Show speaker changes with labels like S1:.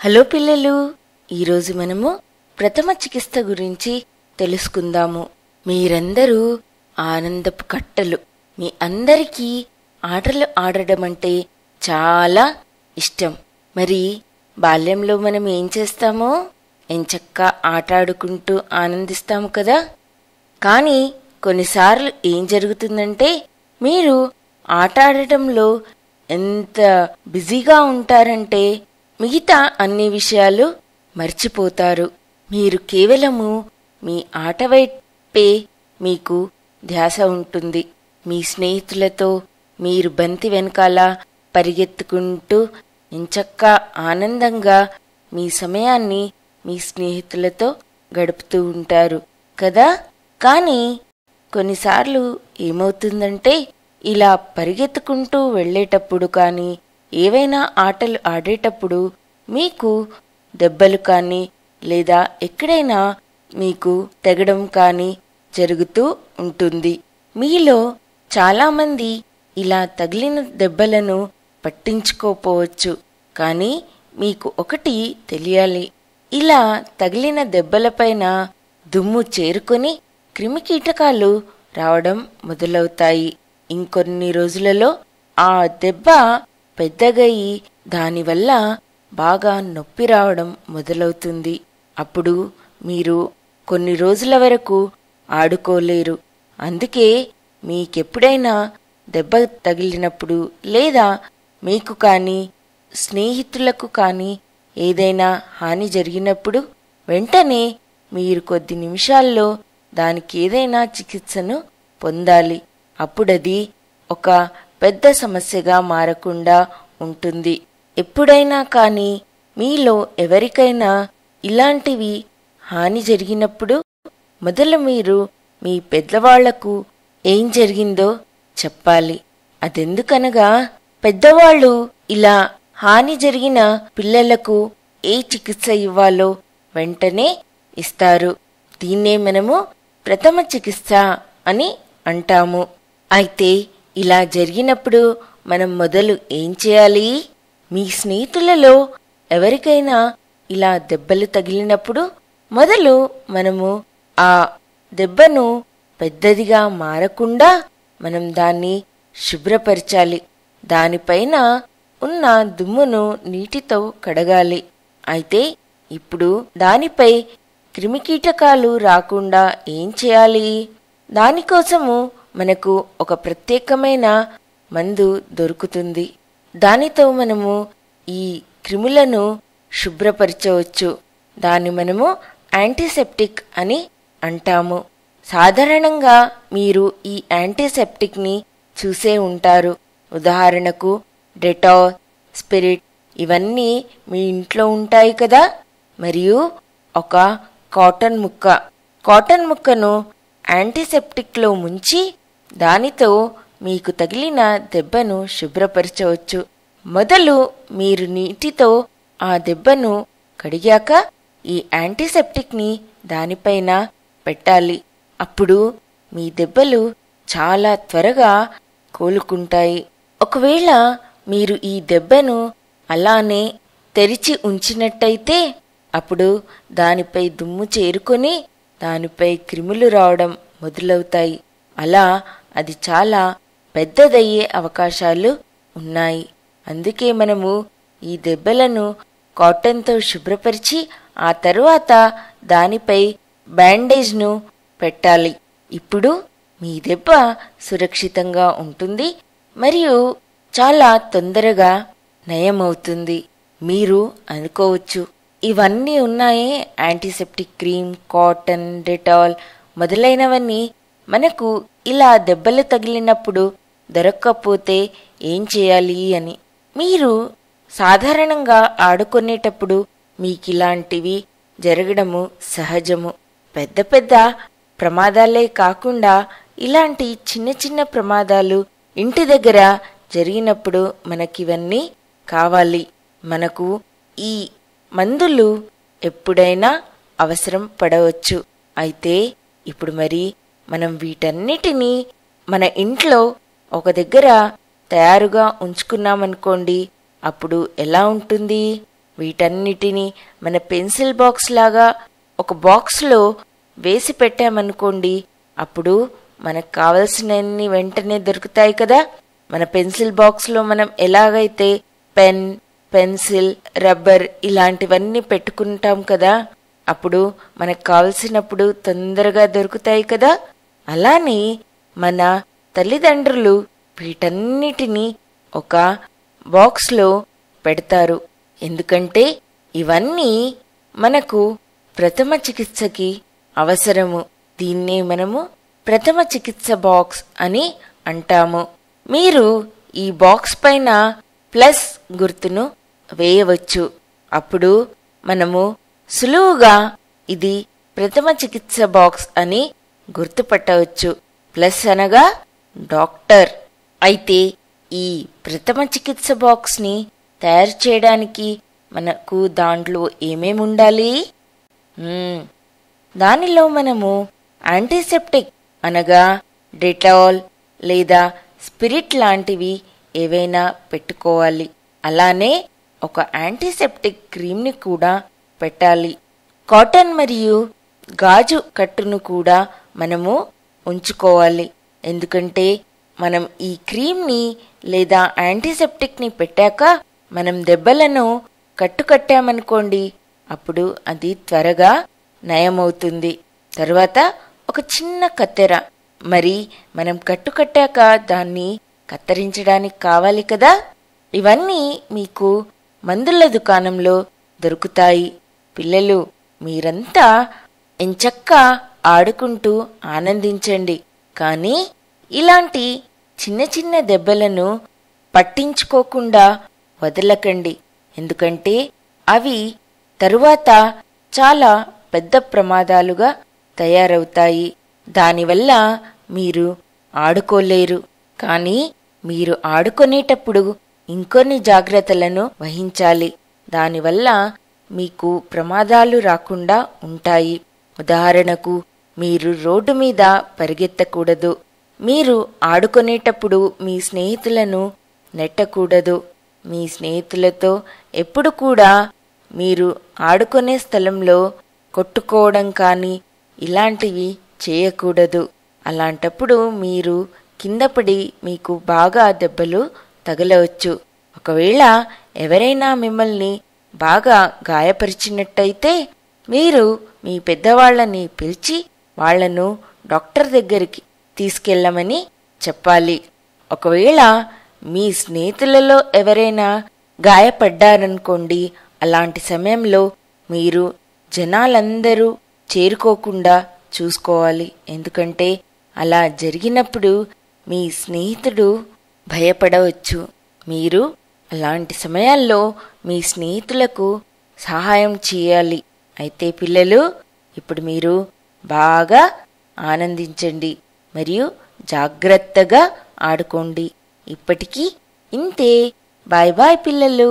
S1: Hello పిల్లలు, ఈరోజు మనము ప్రథమ చికిత్స గురించి తెలుసుకుందాము. మీరందరూ ఆనందపు కట్టలు. మీ అందరికీ ఆటలు ఆడడం అంటే చాలా ఇష్టం. మరి బాల్యంలో మనం ఏం చేస్తామో ఎంచక్కా ఆట ఆడుకుంటూ ఆనందిస్తాము కదా. కానీ కొన్నిసార్లు ఏం జరుగుతుందంటే మీరు ఆట ఆడటంలో ఎంత బిజీగా ఉంటారంటే మిగతా అన్ని విషయాలు మర్చిపోతారు. మీరు కేవలము మీ ఆట వైపే మీకు ధ్యాస ఉంటుంది. మీ స్నేహితులతో మీరు బంతి వెనకాల పరిగెత్తుకుంటూ ఎంచక్కా ఆనందంగా మీ సమయాన్ని మీ స్నేహితులతో గడుపుతూ ఉంటారు కదా. కానీ కొన్నిసార్లు ఏమవుతుందంటే ఇలా పరిగెత్తుకుంటూ వెళ్ళేటప్పుడు కానీ ఏవైనా ఆటలు ఆడేటప్పుడు మీకు దెబ్బలు కానీ లేదా ఎక్కడైనా మీకు తెగడం కానీ జరుగుతూ ఉంటుంది. మీలో చాలామంది ఇలా తగిలిన దెబ్బలను పట్టించుకోపోవచ్చు. కానీ మీకు ఒకటి తెలియాలి, ఇలా తగిలిన దెబ్బలపైన దుమ్ము చేరుకొని క్రిమికీటకాలు రావడం మొదలవుతాయి. ఇంకొన్ని రోజులలో ఆ దెబ్బ పెద్దగయి దానివల్ల బాగా నొప్పి రావడం మొదలవుతుంది. అప్పుడు మీరు కొన్ని రోజుల వరకు ఆడుకోలేరు. అందుకే మీకెప్పుడైనా దెబ్బ తగిలినప్పుడు లేదా మీకు కానీ స్నేహితులకు కానీ ఏదైనా హాని జరిగినప్పుడు వెంటనే మీరు కొద్ది నిమిషాల్లో దానికి ఏదైనా చికిత్సను పొందాలి. అప్పుడది ఒక పెద్ద సమస్యగా మారకుండా ఉంటుంది. ఎప్పుడైనా కానీ మీలో ఎవరికైనా ఇలాంటివి హాని జరిగినప్పుడు మొదలు మీరు మీ పెద్దవాళ్లకు ఏం జరిగిందో చెప్పాలి. అదెందుకనగా పెద్దవాళ్ళు ఇలా హాని జరిగిన పిల్లలకు ఏ చికిత్స ఇవ్వాలో వెంటనే ఇస్తారు. దీన్నే మనము ప్రథమ చికిత్స అని అంటాము. అయితే ఇలా జరిగినప్పుడు మనం మొదలు ఏం చేయాలి? మీ స్నేహితులలో ఎవరికైనా ఇలా దెబ్బలు తగిలినప్పుడు మొదలు మనము ఆ దెబ్బను పెద్దదిగా మారకుండా మనం దాన్ని శుభ్రపరచాలి. దానిపైన ఉన్న దుమ్మును నీటితో కడగాలి. అయితే ఇప్పుడు దానిపై క్రిమికీటకాలు రాకుండా ఏం చేయాలి? దానికోసము మనకు ఒక ప్రత్యేకమైన మందు దొరుకుతుంది. దానితో మనము ఈ క్రిములను శుభ్రపరచవచ్చు. దాన్ని మనము యాంటీసెప్టిక్ అని అంటాము. సాధారణంగా మీరు ఈ యాంటీసెప్టిక్ ని చూసే ఉంటారు. ఉదాహరణకు డెటాల్, స్పిరిట్ ఇవన్నీ మీ ఇంట్లో ఉంటాయి కదా. మరియు ఒక కాటన్ ముక్కను యాంటీసెప్టిక్ లో ముంచి దానితో మీకు తగిలిన దెబ్బను శుభ్రపరచవచ్చు. మొదలు మీరు నీటితో ఆ దెబ్బను కడిగాక ఈ యాంటీసెప్టిక్ ని దానిపైన పెట్టాలి. అప్పుడు మీ దెబ్బలు చాలా త్వరగా కోలుకుంటాయి. ఒకవేళ మీరు ఈ దెబ్బను అలానే తెరిచి ఉంచినట్టయితే అప్పుడు దానిపై దుమ్ము చేరుకొని దానిపై క్రిములు రావడం మొదలవుతాయి. అలా అది చాలా పెద్దదయ్యే అవకాశాలు ఉన్నాయి. అందుకే మనము ఈ దెబ్బలను కాటన్తో శుభ్రపరిచి ఆ తరువాత దానిపై బ్యాండేజ్ను పెట్టాలి. ఇప్పుడు మీ దెబ్బ సురక్షితంగా ఉంటుంది మరియు చాలా తొందరగా నయమవుతుంది. మీరు అనుకోవచ్చు, ఇవన్నీ ఉన్నాయే, యాంటీసెప్టిక్ క్రీమ్, కాటన్, డెటాల్ మొదలైనవన్నీ మనకు ఇలా దెబ్బలు తగిలినప్పుడు దొరక్కపోతే ఏం చేయాలి అని. మీరు సాధారణంగా ఆడుకునేటప్పుడు మీకిలాంటివి జరగడము సహజము. పెద్ద పెద్ద ప్రమాదాలే కాకుండా ఇలాంటి చిన్న చిన్న ప్రమాదాలు ఇంటి దగ్గర జరిగినప్పుడు మనకివన్నీ కావాలి. మనకు ఈ మందులు ఎప్పుడైనా అవసరం పడవచ్చు. అయితే ఇప్పుడు మరి మనం వీటన్నిటినీ మన ఇంట్లో ఒక దగ్గర తయారుగా ఉంచుకున్నామనుకోండి, అప్పుడు ఎలా ఉంటుంది? వీటన్నిటినీ మన పెన్సిల్ బాక్స్ లాగా ఒక బాక్స్లో వేసి పెట్టామనుకోండి, అప్పుడు మనకు కావలసినన్ని వెంటనే దొరుకుతాయి కదా. మన పెన్సిల్ బాక్స్లో మనం ఎలాగైతే పెన్, పెన్సిల్, రబ్బర్ ఇలాంటివన్నీ పెట్టుకుంటాం కదా, అప్పుడు మనకు కావలసినప్పుడు తొందరగా దొరుకుతాయి కదా. అలానే మన తల్లిదండ్రులు వీటన్నిటినీ ఒక బాక్స్లో పెడతారు. ఎందుకంటే ఇవన్నీ మనకు ప్రథమ చికిత్సకి అవసరము. దీన్నే మనము ప్రథమ చికిత్స బాక్స్ అని అంటాము. మీరు ఈ బాక్స్ పైన ప్లస్ గుర్తును వేయవచ్చు. అప్పుడు మనము సులువుగా ఇది ప్రథమ చికిత్స బాక్స్ అని గుర్తుపట్టవచ్చు. ప్లస్ అనగా డాక్టర్. అయితే ఈ ప్రథమ చికిత్స బాక్స్ని తయారు చేయడానికి మనకు దాంట్లో ఏమేమి ఉండాలి? దానిలో మనము యాంటీసెప్టిక్ అనగా డెటాల్ లేదా స్పిరిట్ లాంటివి ఏవైనా పెట్టుకోవాలి. అలానే ఒక యాంటీసెప్టిక్ క్రీమ్ని కూడా పెట్టాలి. కాటన్ మరియు గాజు కట్టును కూడా మనము ఉంచుకోవాలి. ఎందుకంటే మనం ఈ క్రీమ్ని లేదా యాంటీసెప్టిక్ని పెట్టాక మనం దెబ్బలను కట్టామనుకోండి, అప్పుడు అది త్వరగా నయమవుతుంది. తర్వాత ఒక చిన్న కత్తెర, మరి మనం కట్టాక దాన్ని కత్తిరించడానికి కావాలి కదా. ఇవన్నీ మీకు మందుల దుకాణంలో దొరుకుతాయి. పిల్లలు, మీరంతా ఎంచక్కా ఆడుకుంటూ ఆనందించండి. కానీ ఇలాంటి చిన్న చిన్న దెబ్బలను పట్టించుకోకుండా వదలకండి. ఎందుకంటే అవి తరువాత చాలా పెద్ద ప్రమాదాలుగా తయారవుతాయి. దానివల్ల మీరు ఆడుకోలేరు. కానీ మీరు ఆడుకునేటప్పుడు ఇంకొన్ని జాగ్రత్తలను వహించాలి. దానివల్ల మీకు ప్రమాదాలు రాకుండా ఉంటాయి. ఉదాహరణకు, మీరు రోడ్డు మీద పరిగెత్తకూడదు. మీరు ఆడుకునేటప్పుడు మీ స్నేహితులను నెట్టకూడదు. మీ స్నేహితులతో ఎప్పుడు కూడా మీరు ఆడుకునే స్థలంలో కొట్టుకోవడం కానీ ఇలాంటివి చేయకూడదు. అలాంటప్పుడు మీరు కిందపడి మీకు బాగా దెబ్బలు తగలవచ్చు. ఒకవేళ ఎవరైనా మిమ్మల్ని బాగా గాయపరిచినట్టయితే మీరు మీ పెద్దవాళ్ళని పిలిచి వాళ్లను డాక్టర్ దగ్గరికి తీసుకెళ్ళమని చెప్పాలి. ఒకవేళ మీ స్నేహితులలో ఎవరైనా గాయపడ్డారనుకోండి, అలాంటి సమయంలో మీరు జనాలందరూ చేరుకోకుండా చూసుకోవాలి. ఎందుకంటే అలా జరిగినప్పుడు మీ స్నేహితుడు భయపడవచ్చు. మీరు అలాంటి సమయాల్లో మీ స్నేహితులకు సహాయం చేయాలి. అయితే పిల్లలు, ఇప్పుడు మీరు బాగా ఆనందించండి మరియు జాగ్రత్తగా ఆడుకోండి. ఇప్పటికీ ఇంతే. బాయ్ బాయ్ పిల్లలు.